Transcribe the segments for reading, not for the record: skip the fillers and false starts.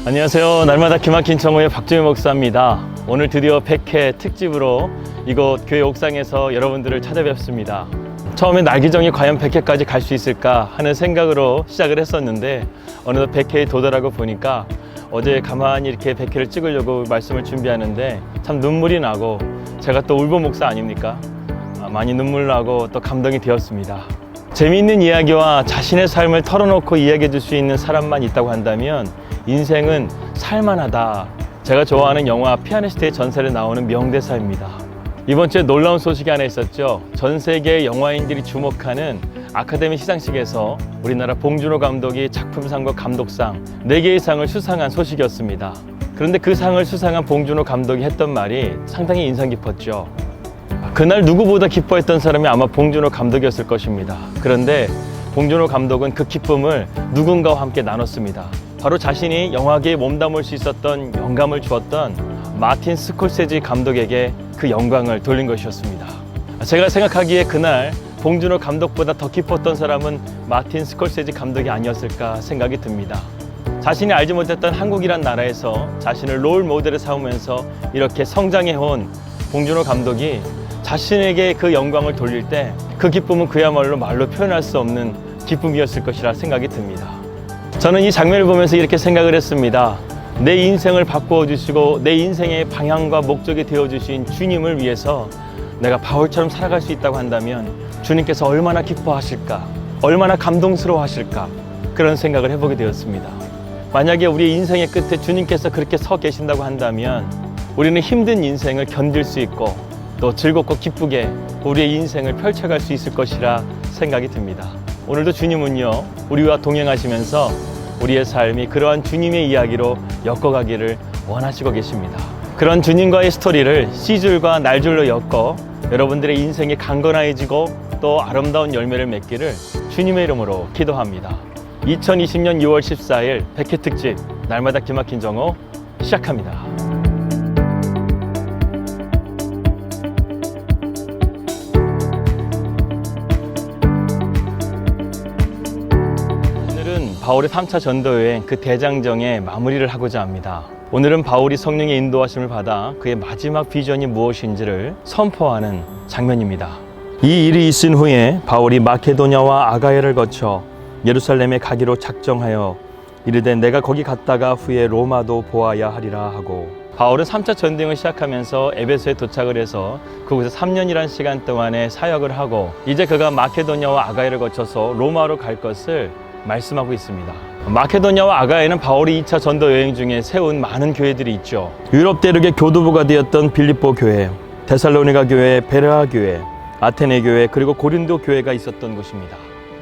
안녕하세요. 날마다 기막힌 청호의 박정희 목사입니다. 오늘 드디어 100회 특집으로 이곳 교회 옥상에서 여러분들을 찾아뵙습니다. 처음에 날기정이 과연 100회까지 갈 수 있을까 하는 생각으로 시작을 했었는데 어느덧 100회에 도달하고 보니까 어제 가만히 이렇게 100회를 찍으려고 말씀을 준비하는데 참 눈물이 나고 제가 또 울보 목사 아닙니까? 많이 눈물 나고 또 감동이 되었습니다. 재미있는 이야기와 자신의 삶을 털어놓고 이야기해 줄 수 있는 사람만 있다고 한다면 인생은 살만하다. 제가 좋아하는 영화 피아니스트의 전설에 나오는 명대사입니다. 이번 주에 놀라운 소식이 하나 있었죠. 전 세계 영화인들이 주목하는 아카데미 시상식에서 우리나라 봉준호 감독이 작품상과 감독상 4개의 상을 수상한 소식이었습니다. 그런데 그 상을 수상한 봉준호 감독이 했던 말이 상당히 인상 깊었죠. 그날 누구보다 기뻐했던 사람이 아마 봉준호 감독이었을 것입니다. 그런데 봉준호 감독은 그 기쁨을 누군가와 함께 나눴습니다. 바로 자신이 영화계에 몸담을 수 있었던 영감을 주었던 마틴 스콜세지 감독에게 그 영광을 돌린 것이었습니다. 제가 생각하기에 그날 봉준호 감독보다 더 기뻤던 사람은 마틴 스콜세지 감독이 아니었을까 생각이 듭니다. 자신이 알지 못했던 한국이란 나라에서 자신을 롤 모델에 삼으면서 이렇게 성장해온 봉준호 감독이 자신에게 그 영광을 돌릴 때 그 기쁨은 그야말로 말로 표현할 수 없는 기쁨이었을 것이라 생각이 듭니다. 저는 이 장면을 보면서 이렇게 생각을 했습니다. 내 인생을 바꾸어 주시고 내 인생의 방향과 목적이 되어 주신 주님을 위해서 내가 바울처럼 살아갈 수 있다고 한다면 주님께서 얼마나 기뻐하실까, 얼마나 감동스러워 하실까, 그런 생각을 해보게 되었습니다. 만약에 우리의 인생의 끝에 주님께서 그렇게 서 계신다고 한다면 우리는 힘든 인생을 견딜 수 있고 또 즐겁고 기쁘게 우리의 인생을 펼쳐갈 수 있을 것이라 생각이 듭니다. 오늘도 주님은요, 우리와 동행하시면서 우리의 삶이 그러한 주님의 이야기로 엮어가기를 원하시고 계십니다. 그런 주님과의 스토리를 C줄과 날줄로 엮어 여러분들의 인생이 강건해지고 또 아름다운 열매를 맺기를 주님의 이름으로 기도합니다. 2020년 6월 14일 100회 특집 날마다 기막힌 정오 시작합니다. 바울의 3차 전도여행 그 대장정의 마무리를 하고자 합니다. 오늘은 바울이 성령의 인도하심을 받아 그의 마지막 비전이 무엇인지를 선포하는 장면입니다. 이 일이 있은 후에 바울이 마케도냐와 아가야를 거쳐 예루살렘에 가기로 작정하여 이르되 내가 거기 갔다가 후에 로마도 보아야 하리라 하고, 바울은 3차 전도여행을 시작하면서 에베소에 도착을 해서 그곳에 3년이라는 시간 동안에 사역을 하고 이제 그가 마케도냐와 아가야를 거쳐서 로마로 갈 것을 말씀하고 있습니다. 마케도냐와 아가야는 바울이 2차 전도 여행 중에 세운 많은 교회들이 있죠. 유럽 대륙의 교두보가 되었던 빌립보 교회, 데살로니가 교회, 베레아 교회, 아테네 교회, 그리고 고린도 교회가 있었던 곳입니다.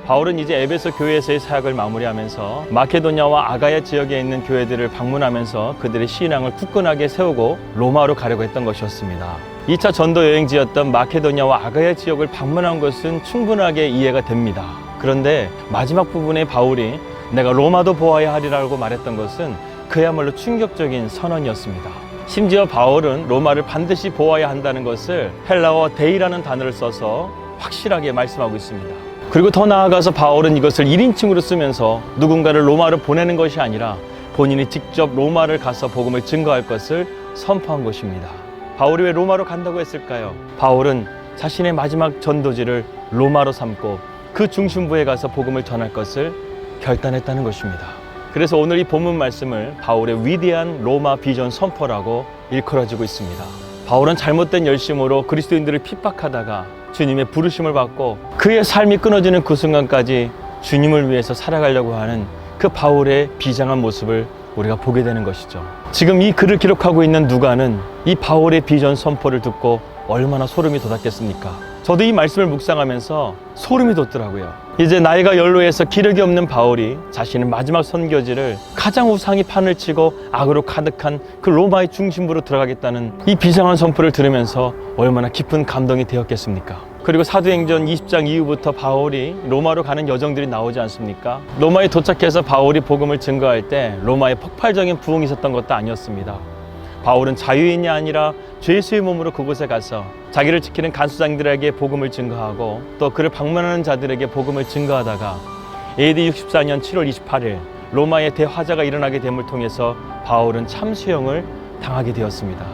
바울은 이제 에베소 교회에서의 사역을 마무리하면서 마케도냐와 아가야 지역에 있는 교회들을 방문하면서 그들의 신앙을 굳건하게 세우고 로마로 가려고 했던 것이었습니다. 2차 전도 여행지였던 마케도냐와 아가야 지역을 방문한 것은 충분하게 이해가 됩니다. 그런데 마지막 부분에 바울이 내가 로마도 보아야 하리라고 말했던 것은 그야말로 충격적인 선언이었습니다. 심지어 바울은 로마를 반드시 보아야 한다는 것을 헬라어 데이라는 단어를 써서 확실하게 말씀하고 있습니다. 그리고 더 나아가서 바울은 이것을 1인칭으로 쓰면서 누군가를 로마로 보내는 것이 아니라 본인이 직접 로마를 가서 복음을 증거할 것을 선포한 것입니다. 바울이 왜 로마로 간다고 했을까요? 바울은 자신의 마지막 전도지를 로마로 삼고 그 중심부에 가서 복음을 전할 것을 결단했다는 것입니다. 그래서 오늘 이 본문 말씀을 바울의 위대한 로마 비전 선포라고 일컬어지고 있습니다. 바울은 잘못된 열심으로 그리스도인들을 핍박하다가 주님의 부르심을 받고 그의 삶이 끊어지는 그 순간까지 주님을 위해서 살아가려고 하는 그 바울의 비장한 모습을 우리가 보게 되는 것이죠. 지금 이 글을 기록하고 있는 누가는 이 바울의 비전 선포를 듣고 얼마나 소름이 돋았겠습니까? 저도 이 말씀을 묵상하면서 소름이 돋더라고요. 이제 나이가 연로해서 기력이 없는 바울이 자신의 마지막 선교지를 가장 우상이 판을 치고 악으로 가득한 그 로마의 중심부로 들어가겠다는 이 비장한 선포를 들으면서 얼마나 깊은 감동이 되었겠습니까? 그리고 사도행전 20장 이후부터 바울이 로마로 가는 여정들이 나오지 않습니까? 로마에 도착해서 바울이 복음을 증거할 때 로마에 폭발적인 부흥이 있었던 것도 아니었습니다. 바울은 자유인이 아니라 죄수의 몸으로 그곳에 가서 자기를 지키는 간수장들에게 복음을 증거하고 또 그를 방문하는 자들에게 복음을 증거하다가 AD 64년 7월 28일 로마의 대화자가 일어나게 됨을 통해서 바울은 참수형을 당하게 되었습니다.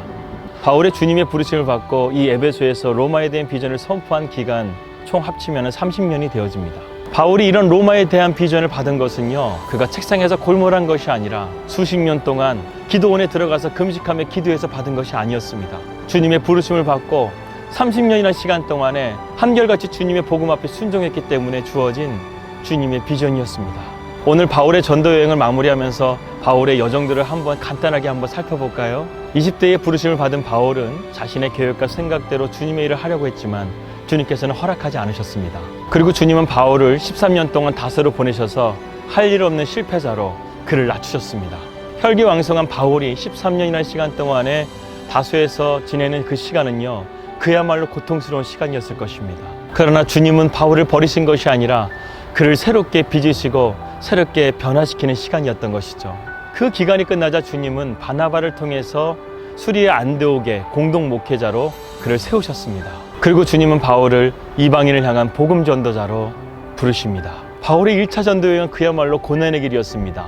바울의 주님의 부르심을 받고 이 에베소에서 로마에 대한 비전을 선포한 기간 총 합치면 30년이 되어집니다. 바울이 이런 로마에 대한 비전을 받은 것은요, 그가 책상에서 골몰한 것이 아니라 수십 년 동안 기도원에 들어가서 금식하며 기도해서 받은 것이 아니었습니다. 주님의 부르심을 받고 30년이나 시간 동안에 한결같이 주님의 복음 앞에 순종했기 때문에 주어진 주님의 비전이었습니다. 오늘 바울의 전도 여행을 마무리하면서 바울의 여정들을 간단하게 한번 살펴볼까요? 20대에 부르심을 받은 바울은 자신의 계획과 생각대로 주님의 일을 하려고 했지만 주님께서는 허락하지 않으셨습니다. 그리고 주님은 바울을 13년 동안 다스로 보내셔서 할 일 없는 실패자로 그를 낮추셨습니다. 혈기왕성한 바울이 13년이나 시간 동안에 다소에서 지내는 그 시간은요, 그야말로 고통스러운 시간이었을 것입니다. 그러나 주님은 바울을 버리신 것이 아니라 그를 새롭게 빚으시고 새롭게 변화시키는 시간이었던 것이죠. 그 기간이 끝나자 주님은 바나바를 통해서 수리의 안드옥의 공동 목회자로 그를 세우셨습니다. 그리고 주님은 바울을 이방인을 향한 복음 전도자로 부르십니다. 바울의 1차 전도 여행은 그야말로 고난의 길이었습니다.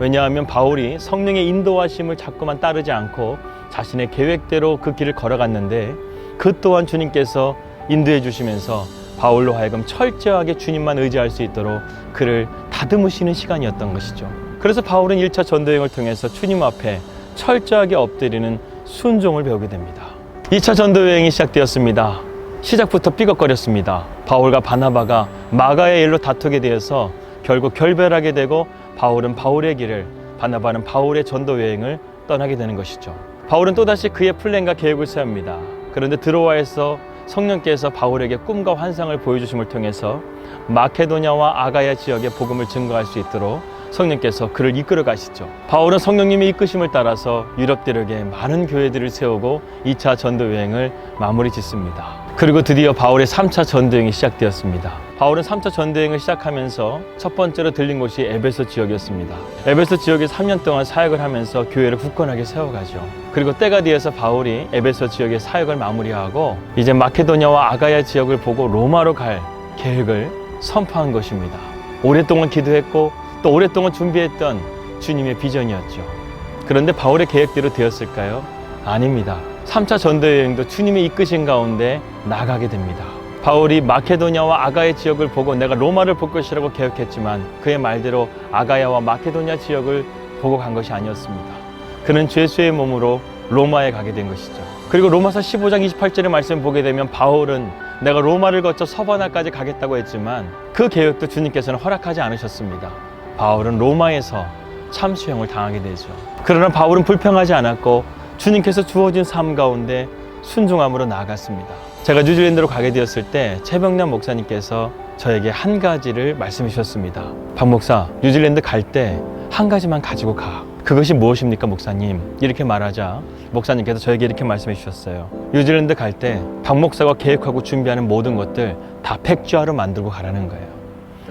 왜냐하면 바울이 성령의 인도하심을 자꾸만 따르지 않고 자신의 계획대로 그 길을 걸어갔는데, 그 또한 주님께서 인도해 주시면서 바울로 하여금 철저하게 주님만 의지할 수 있도록 그를 다듬으시는 시간이었던 것이죠. 그래서 바울은 1차 전도여행을 통해서 주님 앞에 철저하게 엎드리는 순종을 배우게 됩니다. 2차 전도여행이 시작되었습니다. 시작부터 삐걱거렸습니다. 바울과 바나바가 마가의 일로 다투게 되어서 결국 결별하게 되고 바울은 바울의 길을, 바나바는 바울의 전도여행을 떠나게 되는 것이죠. 바울은 또다시 그의 플랜과 계획을 세웁니다. 그런데 드로아에서 성령께서 바울에게 꿈과 환상을 보여주심을 통해서 마케도냐와 아가야 지역의 복음을 증거할 수 있도록 성령께서 그를 이끌어 가시죠. 바울은 성령님의 이끄심을 따라서 유럽 대륙에 많은 교회들을 세우고 2차 전도여행을 마무리 짓습니다. 그리고 드디어 바울의 3차 전도여행이 시작되었습니다. 바울은 3차 전도여행을 시작하면서 첫 번째로 들린 곳이 에베소 지역이었습니다. 에베소 지역에 3년 동안 사역을 하면서 교회를 굳건하게 세워가죠. 그리고 때가 되어서 바울이 에베소 지역의 사역을 마무리하고 이제 마케도냐와 아가야 지역을 보고 로마로 갈 계획을 선포한 것입니다. 오랫동안 기도했고 또 오랫동안 준비했던 주님의 비전이었죠. 그런데 바울의 계획대로 되었을까요? 아닙니다. 3차 전도여행도 주님의 이끄신 가운데 나가게 됩니다. 바울이 마케도냐와 아가야 지역을 보고 내가 로마를 볼 것이라고 계획했지만 그의 말대로 아가야와 마케도냐 지역을 보고 간 것이 아니었습니다. 그는 죄수의 몸으로 로마에 가게 된 것이죠. 그리고 로마서 15장 28절의 말씀을 보게 되면 바울은 내가 로마를 거쳐 서바나까지 가겠다고 했지만 그 계획도 주님께서는 허락하지 않으셨습니다. 바울은 로마에서 참수형을 당하게 되죠. 그러나 바울은 불평하지 않았고 주님께서 주어진 삶 가운데 순종함으로 나아갔습니다. 제가 뉴질랜드로 가게 되었을 때 최병남 목사님께서 저에게 한 가지를 말씀해 주셨습니다. 박 목사, 뉴질랜드 갈 때 한 가지만 가지고 가. 그것이 무엇입니까, 목사님? 이렇게 말하자 목사님께서 저에게 이렇게 말씀해 주셨어요. 뉴질랜드 갈 때 박 목사가 계획하고 준비하는 모든 것들 다 팩주화로 만들고 가라는 거예요.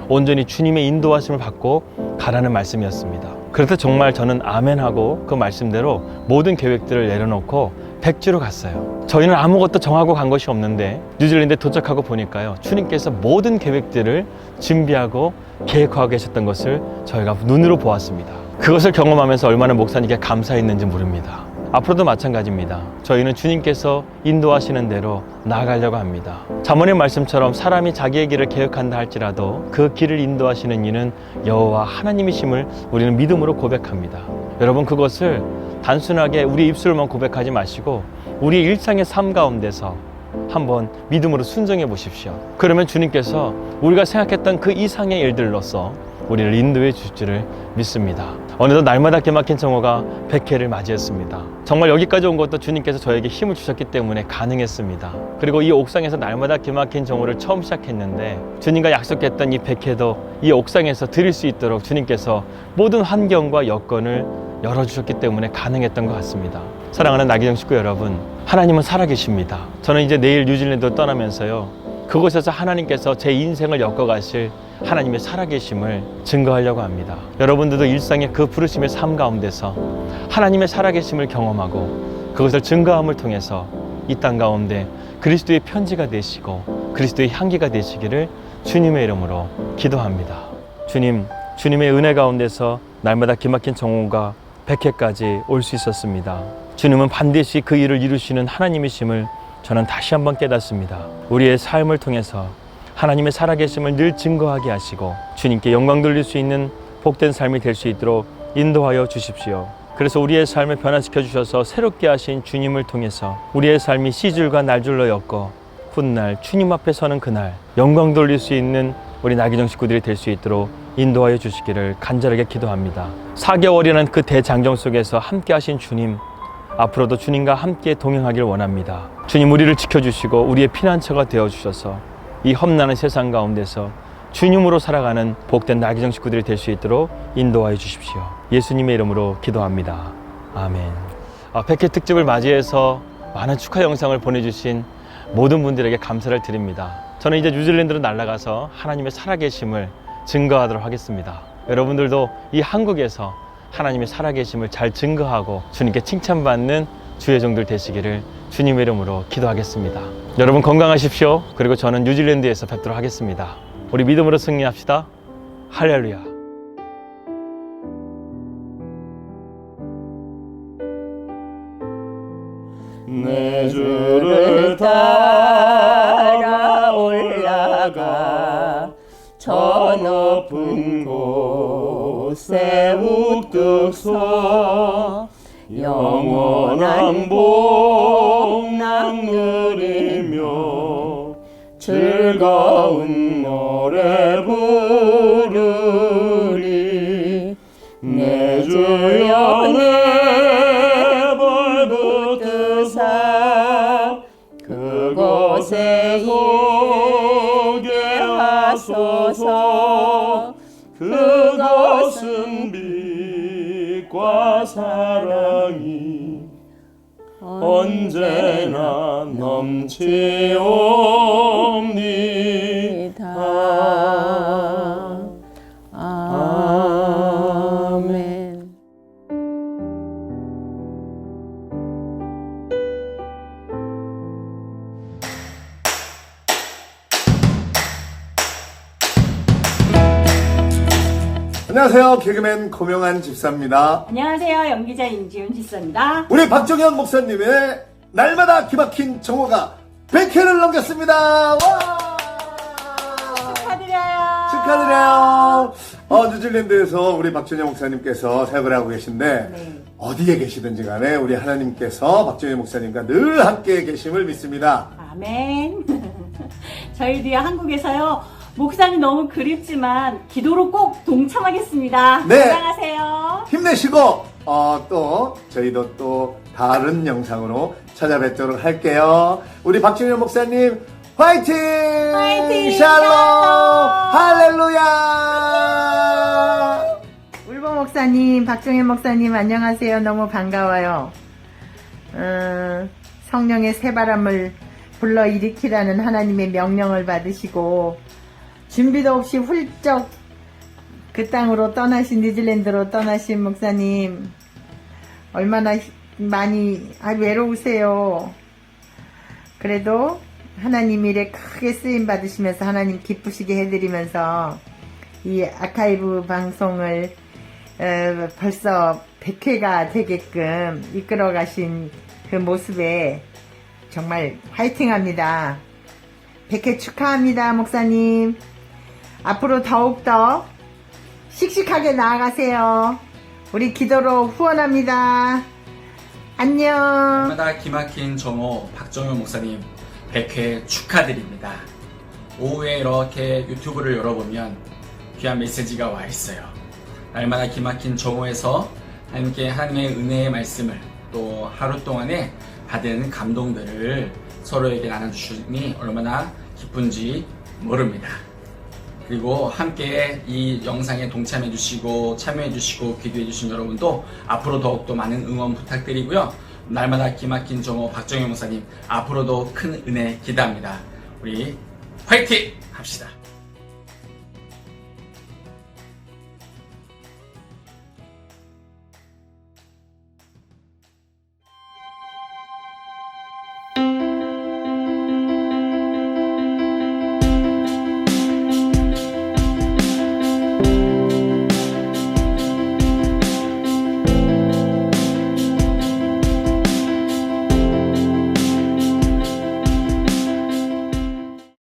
온전히 주님의 인도하심을 받고 가라는 말씀이었습니다. 그래서 정말 저는 아멘하고 그 말씀대로 모든 계획들을 내려놓고 백지로 갔어요. 저희는 아무것도 정하고 간 것이 없는데 뉴질랜드에 도착하고 보니까요, 주님께서 모든 계획들을 준비하고 계획하고 계셨던 것을 저희가 눈으로 보았습니다. 그것을 경험하면서 얼마나 목사님께 감사했는지 모릅니다. 앞으로도 마찬가지입니다. 저희는 주님께서 인도하시는 대로 나아가려고 합니다. 잠언의 말씀처럼 사람이 자기의 길을 계획한다 할지라도 그 길을 인도하시는 이는 여호와 하나님이심을 우리는 믿음으로 고백합니다. 여러분, 그것을 단순하게 우리 입술로만 고백하지 마시고 우리 일상의 삶 가운데서 한번 믿음으로 순종해 보십시오. 그러면 주님께서 우리가 생각했던 그 이상의 일들로서 우리를 인도해 주실 줄을 믿습니다. 어느덧 날마다 기막힌 정오가 100회를 맞이했습니다. 정말 여기까지 온 것도 주님께서 저에게 힘을 주셨기 때문에 가능했습니다. 그리고 이 옥상에서 날마다 기막힌 정오를 처음 시작했는데 주님과 약속했던 이 100회도 이 옥상에서 드릴 수 있도록 주님께서 모든 환경과 여건을 열어주셨기 때문에 가능했던 것 같습니다. 사랑하는 나기정 식구 여러분, 하나님은 살아계십니다. 저는 이제 내일 뉴질랜드로 떠나면서요, 그곳에서 하나님께서 제 인생을 엮어가실 하나님의 살아계심을 증거하려고 합니다. 여러분들도 일상의 그 부르심의 삶 가운데서 하나님의 살아계심을 경험하고 그것을 증거함을 통해서 이 땅 가운데 그리스도의 편지가 되시고 그리스도의 향기가 되시기를 주님의 이름으로 기도합니다. 주님, 주님의 은혜 가운데서 날마다 기막힌 정오가 100회까지 올 수 있었습니다. 주님은 반드시 그 일을 이루시는 하나님이심을 저는 다시 한번 깨닫습니다. 우리의 삶을 통해서 하나님의 살아계심을 늘 증거하게 하시고 주님께 영광 돌릴 수 있는 복된 삶이 될 수 있도록 인도하여 주십시오. 그래서 우리의 삶을 변화시켜 주셔서 새롭게 하신 주님을 통해서 우리의 삶이 씨줄과 날줄로 엮어 훗날 주님 앞에 서는 그날 영광 돌릴 수 있는 우리 나기정 식구들이 될 수 있도록 인도하여 주시기를 간절하게 기도합니다. 4개월이라는 그 대장정 속에서 함께 하신 주님, 앞으로도 주님과 함께 동행하길 원합니다. 주님, 우리를 지켜주시고 우리의 피난처가 되어주셔서 이 험난한 세상 가운데서 주님으로 살아가는 복된 나기정 식구들이 될 수 있도록 인도하여 주십시오. 예수님의 이름으로 기도합니다. 아멘. 100회 특집을 맞이해서 많은 축하 영상을 보내주신 모든 분들에게 감사를 드립니다. 저는 이제 뉴질랜드로 날아가서 하나님의 살아계심을 증거하도록 하겠습니다. 여러분들도 이 한국에서 하나님의 살아계심을 잘 증거하고 주님께 칭찬받는 주의 종들 되시기를 주님의 이름으로 기도하겠습니다. 여러분 건강하십시오. 그리고 저는 뉴질랜드에서 뵙도록 하겠습니다. 우리 믿음으로 승리합시다. 할렐루야. 내 주를 따라 올라가 저 높은 곳에 우뚝 서 영원한 복락 누리며 즐거운 노래 부르리. 내 주여 내 벌 붙드사 그곳에 오게 하소서. 그것은 빛과 사랑이 언제나 넘치옵니다. 아멘. 안녕하세요. 개그맨 고명한 집사입니다. 안녕하세요. 연기자 임지훈 집사입니다. 우리 박정현 목사님의 날마다 기막힌 정오가 100회를 넘겼습니다. 와! 축하드려요. 축하드려요. 뉴질랜드에서 우리 박정현 목사님께서 사역을 하고 계신데 네. 어디에 계시든지 간에 우리 하나님께서 박정현 목사님과 늘 함께 계심을 믿습니다. 아멘. 저희도요 한국에서요 목사님 너무 그립지만 기도로 꼭 동참하겠습니다. 네. 건강하세요. 힘내시고 또 저희도 또 다른 영상으로 찾아뵙도록 할게요. 우리 박정현 목사님 화이팅! 화이팅! 샬롬! 샬롬! 할렐루야! 울보 목사님, 박정현 목사님 안녕하세요. 너무 반가워요. 성령의 새바람을 불러일으키라는 하나님의 명령을 받으시고 준비도 없이 훌쩍 그 땅으로 떠나신, 뉴질랜드로 떠나신 목사님 얼마나 많이 외로우세요. 그래도 하나님 일에 크게 쓰임 받으시면서 하나님 기쁘시게 해드리면서 이 아카이브 방송을 벌써 100회가 되게끔 이끌어 가신 그 모습에 정말 화이팅합니다. 100회 축하합니다, 목사님. 앞으로 더욱더 씩씩하게 나아가세요. 우리 기도로 후원합니다. 안녕. 날마다 기막힌 정오 박정현 목사님 100회 축하드립니다. 오후에 이렇게 유튜브를 열어보면 귀한 메시지가 와 있어요. 날마다 기막힌 정오에서 함께 하나님의 은혜의 말씀을 또 하루 동안에 받은 감동들을 서로에게 나눠주시니 얼마나 기쁜지 모릅니다. 그리고 함께 이 영상에 동참해주시고 참여해주시고 기도해주신 여러분도 앞으로 더욱더 많은 응원 부탁드리고요. 날마다 기막힌 정오 박정현 목사님 앞으로도 큰 은혜 기대합니다. 우리 화이팅 합시다.